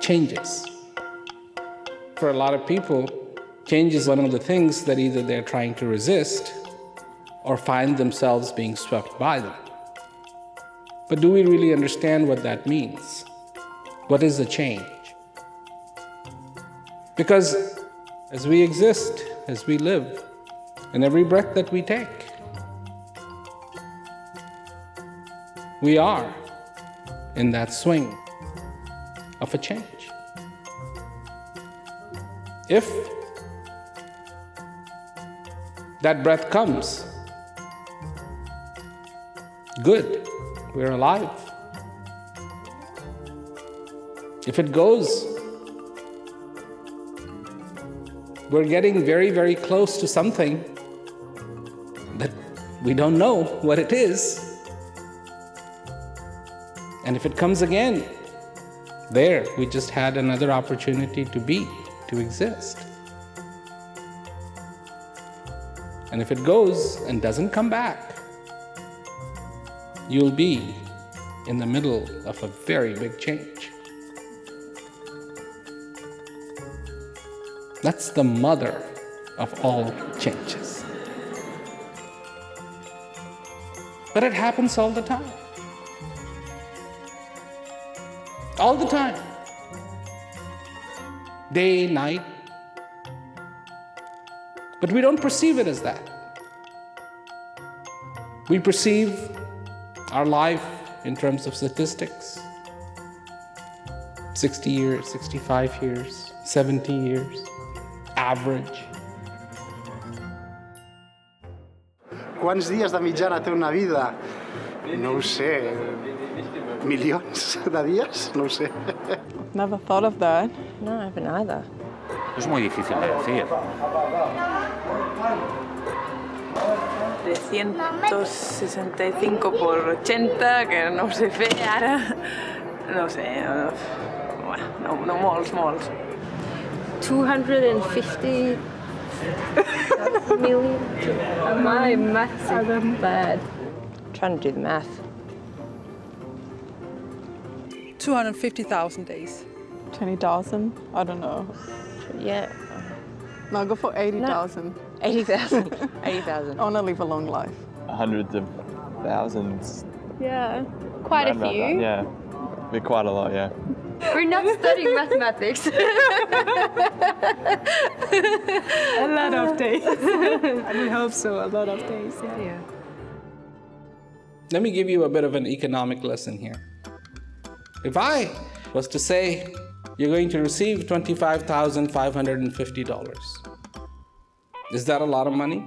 changes. For a lot of people, change is one of the things that either they're trying to resist or find themselves being swept by them. But do we really understand what that means? What is a change? Because as we exist, as we live, in every breath that we take, we are in that swing of a change. If that breath comes, good, we're alive. If it goes, we're getting very, very close to something that we don't know what it is. And if it comes again, there, we just had another opportunity to be, to exist. And if it goes and doesn't come back, you'll be in the middle of a very big change. That's the mother of all changes. But it happens all the time. All the time. Day, night. But we don't perceive it as that. We perceive our life in terms of statistics. 60 years, 65 years, 70 years, average. Quants dies de mitjana té una vida? No ho sé. Milions de dies? No ho sé. Never thought of that. No, I haven't either. Es muy difícil de decir. 365 por 80, que no ho sé fer ara. No sé, no molts. 250 million. My maths is bad. Trying to do the math. 250,000 days. 20,000? I don't know. Yeah. No, go for 80,000. 80,000. 80,000. I want to live a long life. Hundreds of thousands. Yeah, quite a Around few. about that, yeah, be quite a lot, yeah. We're not studying mathematics. A lot of days. I hope so, a lot of days, yeah. Let me give you a bit of an economic lesson here. If I was to say, you're going to receive $25,550, is that a lot of money?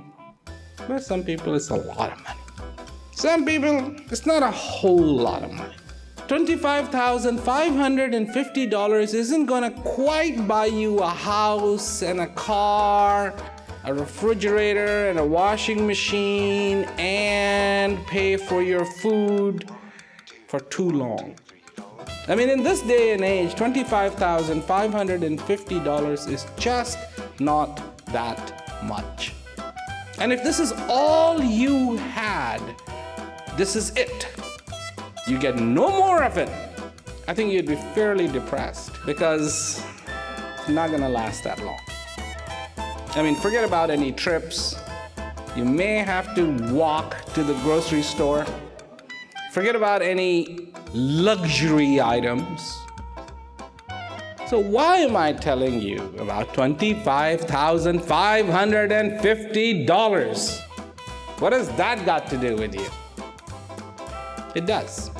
Well, some people it's a lot of money. Some people, it's not a whole lot of money. $25,550 isn't gonna quite buy you a house and a car, a refrigerator and a washing machine, and pay for your food for too long. I mean, in this day and age, $25,550 is just not that much. And if this is all you had, this is it. You get no more of it, I think you'd be fairly depressed because it's not gonna last that long. I mean, forget about any trips. You may have to walk to the grocery store. Forget about any luxury items. So why am I telling you about $25,550? What has that got to do with you? It does.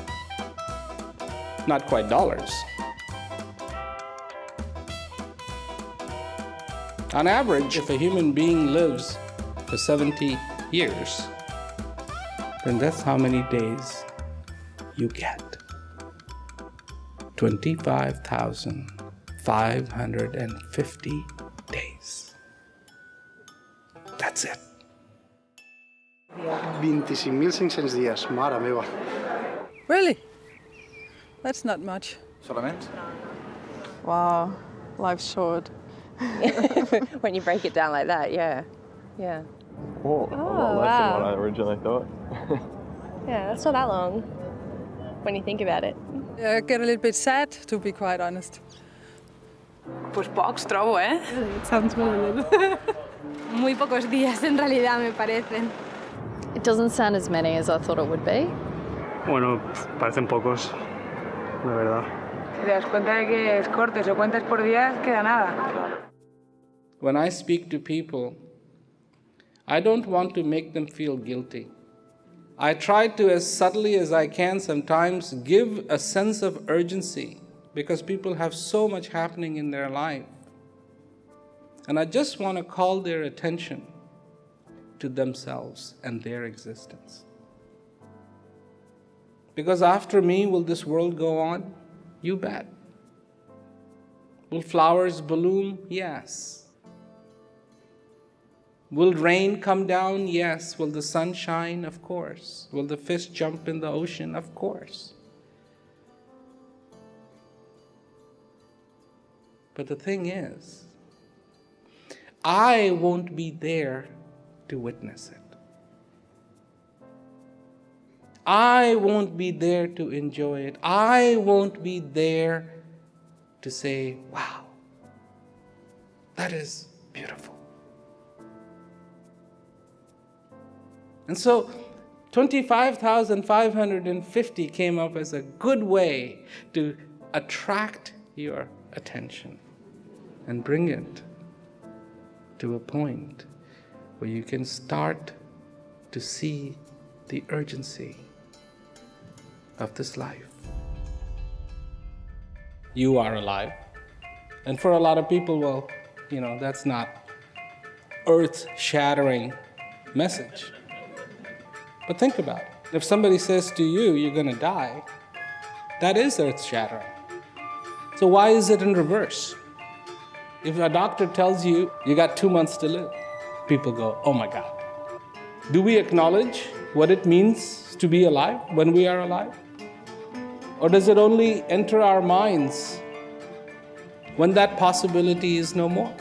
Not quite dollars. On average, if a human being lives for 70 years, then that's how many days you get. 25,550 days. That's it. 25.500 dies, mare meva. Really? That's not much. Solamente? Wow, life's short. When you break it down like that, yeah. Yeah. Oh, a lot less than what I originally thought. Yeah, that's not that long when you think about it. I get a little bit sad, to be quite honest. Pues pocs trobo, eh? It sounds very Muy pocos días en realidad me parecen. It doesn't sound as many as I thought it would be. Bueno, parecen pocos, la verdad. Te das cuenta de que es corto, si lo cuentas por días, queda nada. When I speak to people, I don't want to make them feel guilty. I try to, as subtly as I can sometimes, give a sense of urgency because people have so much happening in their life. And I just want to call their attention to themselves and their existence. Because after me, will this world go on? You bet. Will flowers bloom? Yes. Will rain come down? Yes. Will the sun shine? Of course. Will the fish jump in the ocean? Of course. But the thing is, I won't be there to witness it. I won't be there to enjoy it. I won't be there to say, wow, that is beautiful. And so 25,550 came up as a good way to attract your attention and bring it to a point where you can start to see the urgency of this life. You are alive. And for a lot of people, well, that's not earth-shattering message. But think about it. If somebody says to you, you're going to die, that is earth-shattering. So why is it in reverse? If a doctor tells you you got 2 months to live, people go, oh my God. Do we acknowledge what it means to be alive when we are alive? Or does it only enter our minds when that possibility is no more?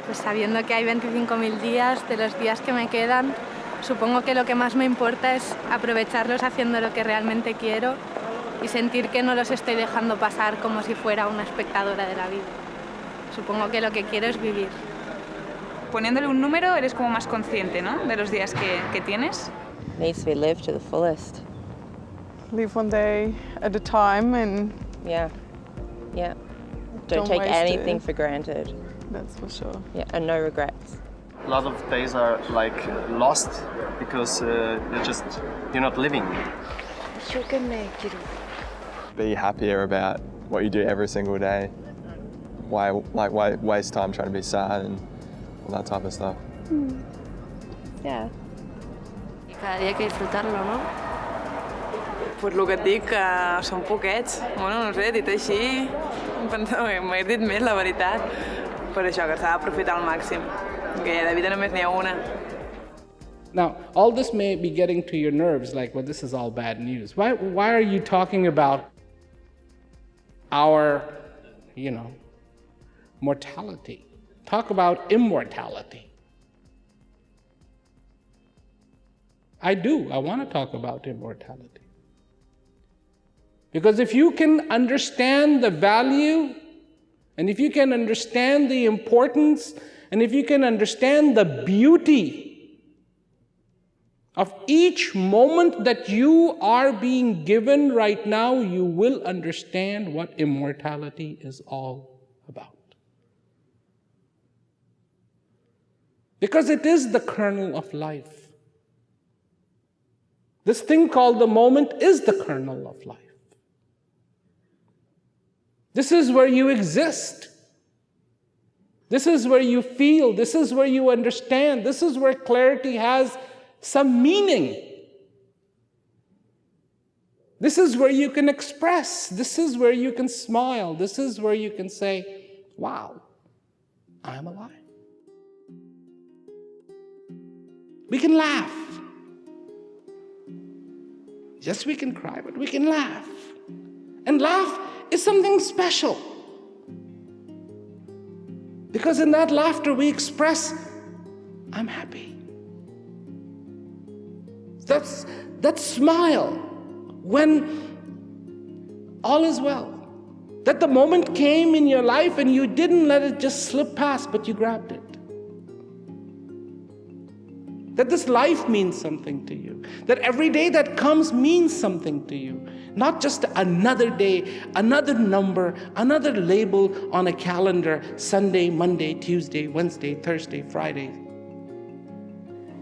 Pues sabiendo que hay 25.000 días, de los días que me quedan, supongo que lo que más me importa es aprovecharlos haciendo lo que realmente quiero y sentir que no los estoy dejando pasar como si fuera una espectadora de la vida. Supongo que lo que quiero es vivir. Poniéndole un número, eres como más consciente, ¿no? De los días que tienes. Needs to be lived to the fullest. Live one day at a time and Yeah. Don't take waste anything it. for granted. That's for sure. Yeah, and no regrets. A lot of days are like lost because you're not living. Be happier about what you do every single day. Why waste time trying to be sad and all that type of stuff. Yeah. Y cada día hay que disfrutarlo, ¿no? Pues el que et dic, que són poquets. Bueno, no sé, dit així, m'he dit més, la veritat. Per això, que s'ha d'aprofitar al màxim. Que de vida només n'hi ha una. Now, all this may be getting to your nerves, like, well, this is all bad news. Why are you talking about our, mortality? Talk about immortality. I do. I want to talk about immortality. Because if you can understand the value, and if you can understand the importance, and if you can understand the beauty of each moment that you are being given right now, you will understand what immortality is all about. Because it is the kernel of life. This thing called the moment is the kernel of life. This is where you exist. This is where you feel. This is where you understand. This is where clarity has some meaning. This is where you can express. This is where you can smile. This is where you can say, wow, I'm alive. We can laugh. Yes, we can cry, but we can laugh. And laugh is something special. Because in that laughter we express, I'm happy. That smile when all is well. That the moment came in your life and you didn't let it just slip past, but you grabbed it. That this life means something to you. That every day that comes means something to you. Not just another day, another number, another label on a calendar, Sunday, Monday, Tuesday, Wednesday, Thursday, Friday,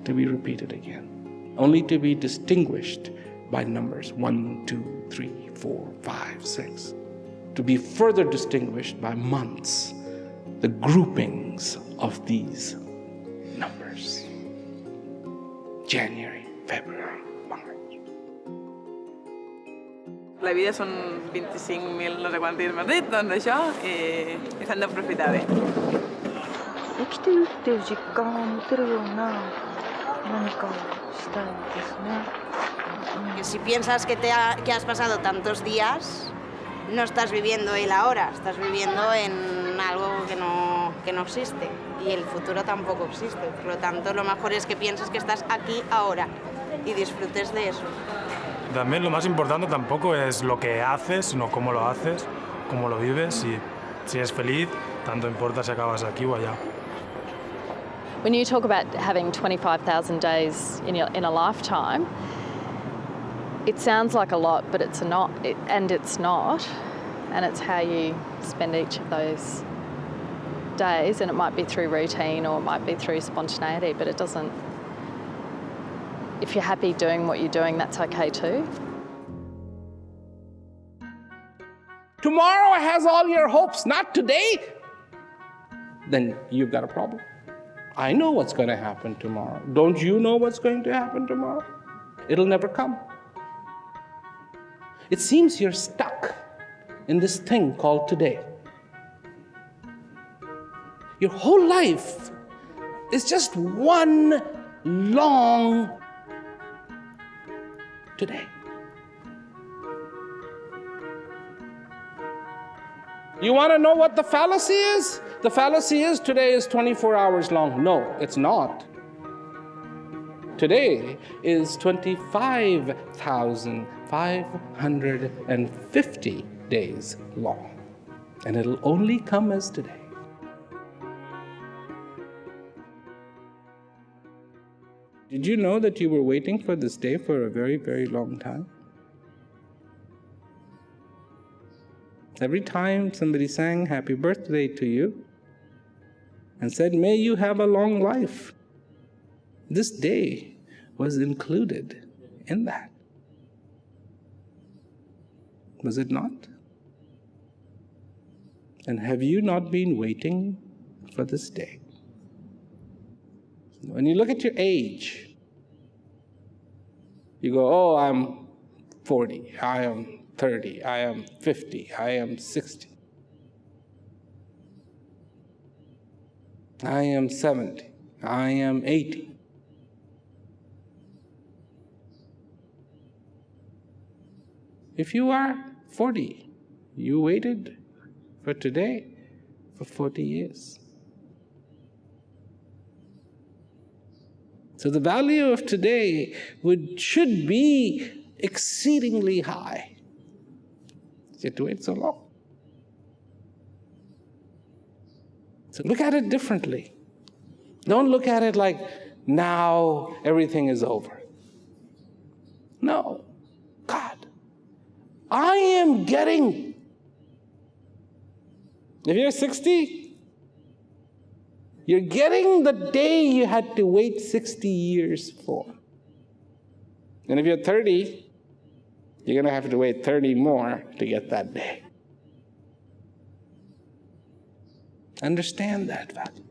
to be repeated again. Only to be distinguished by numbers 1, 2, 3, 4, 5, 6. To be further distinguished by months, the groupings of these numbers. January, February, March. La vida són 25.000 no sé quantis m'has dit, doncs això, i s'han d'aprofitar bé. 生きてるっていう実感を持てるような何かをしたいですね。 Si piensas que has pasado tantos días, no estás viviendo el ahora, estás viviendo en algo que no existe y el futuro tampoco existe. Por lo tanto, lo mejor es que pienses que estás aquí ahora y disfrutes de eso. También lo más importante tampoco es lo que haces, sino cómo lo haces, cómo lo vives y si eres feliz, tanto importa si acabas aquí o allá. When you talk about having 25,000 days in a lifetime, it sounds like a lot, but it's not, and it's not. And it's how you spend each of those days, and it might be through routine or it might be through spontaneity, but it doesn't. If you're happy doing what you're doing, that's okay too. Tomorrow has all your hopes, not today. Then you've got a problem. I know what's going to happen tomorrow. Don't you know what's going to happen tomorrow? It'll never come. It seems you're stuck in this thing called today. Your whole life is just one long today. You want to know what the fallacy is? The fallacy is today is 24 hours long. No, it's not. Today is 25,550 days long. And it'll only come as today. Did you know that you were waiting for this day for a very, very long time? Every time somebody sang happy birthday to you and said, may you have a long life, this day was included in that. Was it not? And have you not been waiting for this day? When you look at your age, you go, oh, I'm 40, I am 30, I am 50, I am 60. I am 70, I am 80. If you are 40, you waited for today for 40 years. So the value of today should be exceedingly high. You have to wait so long. So look at it differently. Don't look at it like now everything is over. No. God, I am getting. If you're 60, you're getting the day you had to wait 60 years for. And if you're 30, you're going to have to wait 30 more to get that day. Understand that value.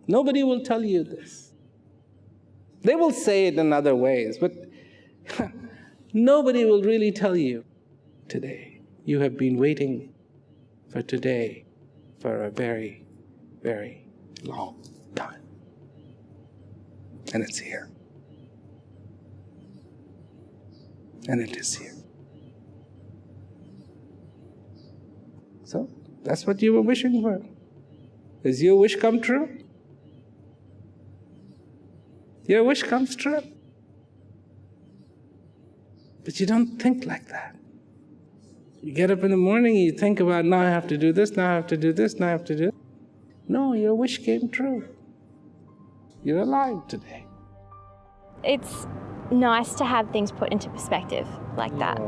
Nobody will tell you this. They will say it in other ways, but nobody will really tell you today. You have been waiting for today for a very, very long time. And it's here. And it is here. So, that's what you were wishing for. Does your wish come true? Your wish comes true. But you don't think like that. You get up in the morning, you think about, now I have to do this, now I have to do this, now I have to do this. No, your wish came true. You're alive today. It's nice to have things put into perspective like that.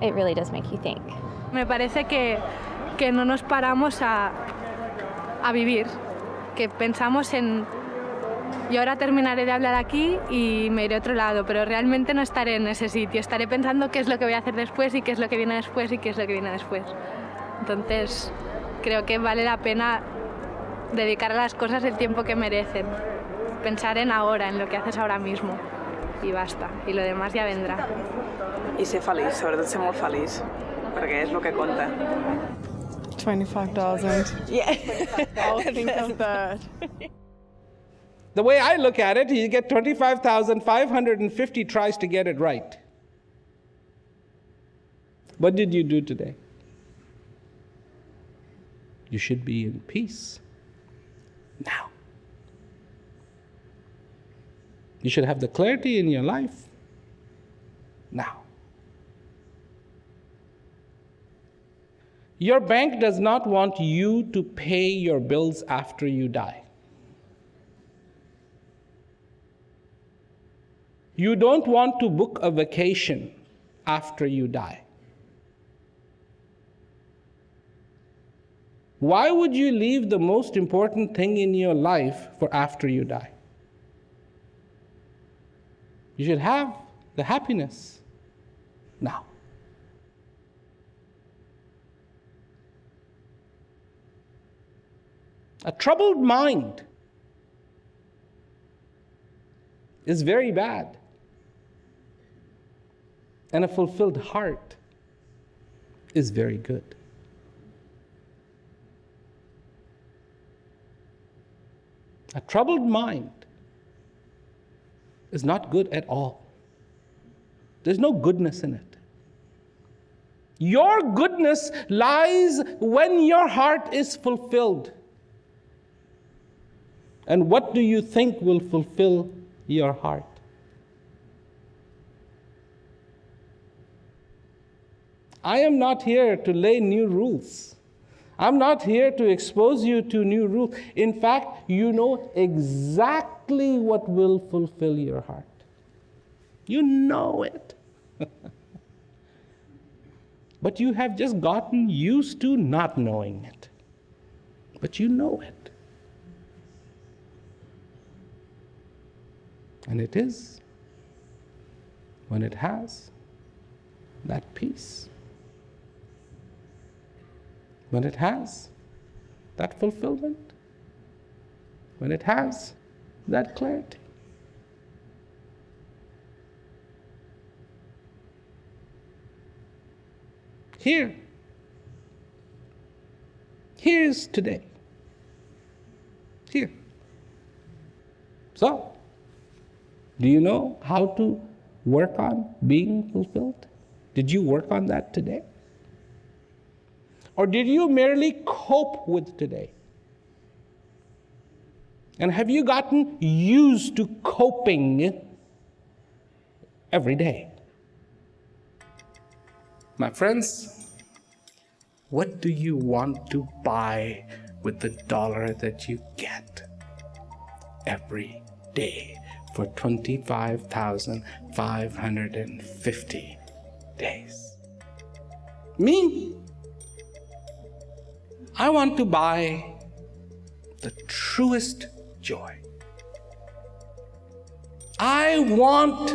It really does make you think. Me parece que no nos paramos a vivir, que pensamos en yo ahora terminaré de hablar aquí y me iré a otro lado, pero realmente no estaré en ese sitio, estaré pensando qué es lo que voy a hacer después y qué es lo que viene después y qué es lo que viene después. Entonces, creo que vale la pena dedicar a las cosas el tiempo que merecen, pensar en ahora, en lo que haces ahora mismo y basta, y lo demás ya vendrá. I ser feliç, sobretot ser molt feliç, perquè és el que compta. 25,000. Yeah. I'll think of that. The way I look at it, you get 25,550 tries to get it right. What did you do today? You should be in peace now. You should have the clarity in your life now. Your bank does not want you to pay your bills after you die. You don't want to book a vacation after you die. Why would you leave the most important thing in your life for after you die? You should have the happiness now. A troubled mind is very bad. And a fulfilled heart is very good. A troubled mind is not good at all. There's no goodness in it. Your goodness lies when your heart is fulfilled. And what do you think will fulfill your heart? I am not here to lay new rules. I'm not here to expose you to new rules. In fact, you know exactly what will fulfill your heart. You know it. But you have just gotten used to not knowing it. But you know it. And it is when it has that peace. When it has that fulfillment, when it has that clarity. Here's today. Here. So, do you know how to work on being fulfilled? Did you work on that today? Or did you merely cope with today? And have you gotten used to coping every day? My friends, what do you want to buy with the dollar that you get every day for 25,550 days? Me? I want to buy the truest joy. I want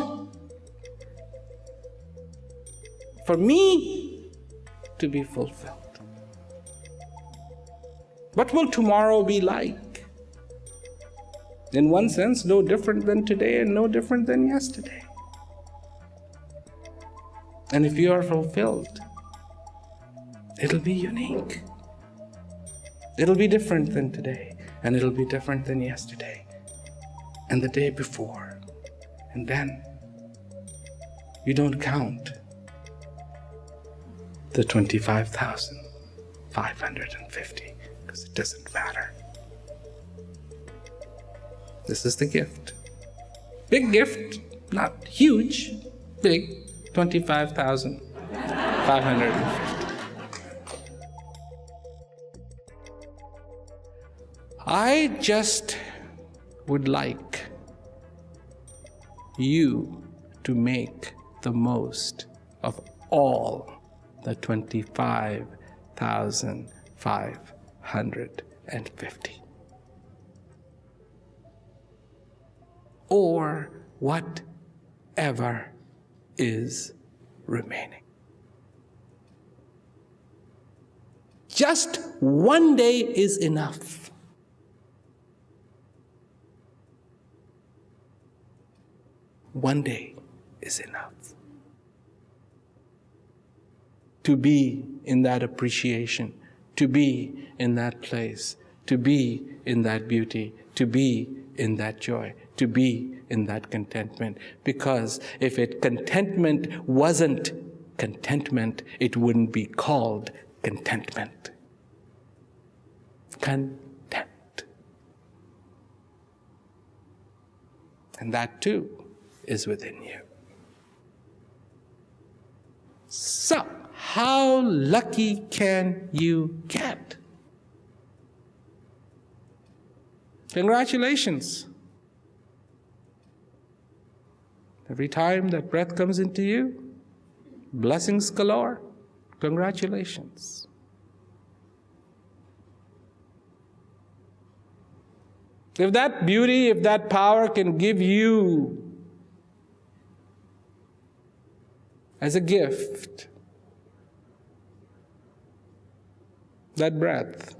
for me to be fulfilled. What will tomorrow be like? In one sense, no different than today and no different than yesterday. And if you are fulfilled, it'll be unique. It'll be different than today, and it'll be different than yesterday, and the day before. And then you don't count the 25,550 because it doesn't matter. This is the gift. Big gift, not huge, big, 25,550. I just would like you to make the most of all the 25,550. Or whatever is remaining. Just one day is enough. One day is enough. To be in that appreciation, to be in that place, to be in that beauty, to be in that joy, to be in that contentment. Because if contentment wasn't contentment, it wouldn't be called contentment. Content. And that too is within you. So, how lucky can you get? Congratulations. Every time that breath comes into you, blessings galore. Congratulations. If that beauty, if that power can give you as a gift that breath,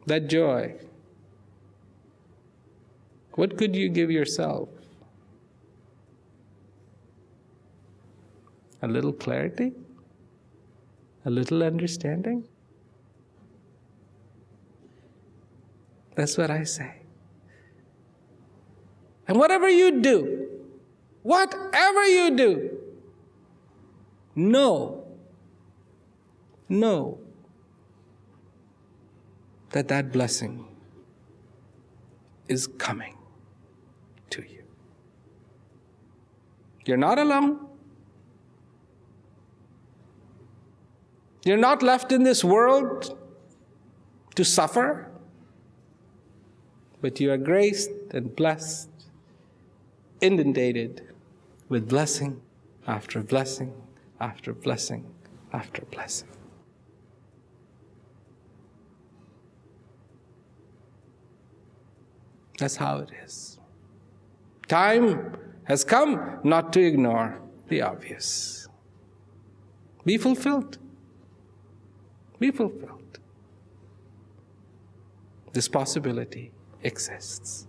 that joy, what could you give yourself? A little clarity? A little understanding? That's what I say. And whatever you do, know that blessing is coming to you. You're not alone. You're not left in this world to suffer, but you are graced and blessed, inundated with blessing after blessing after blessing after blessing. That's how it is. Time has come not to ignore the obvious. Be fulfilled. Be fulfilled. This possibility exists.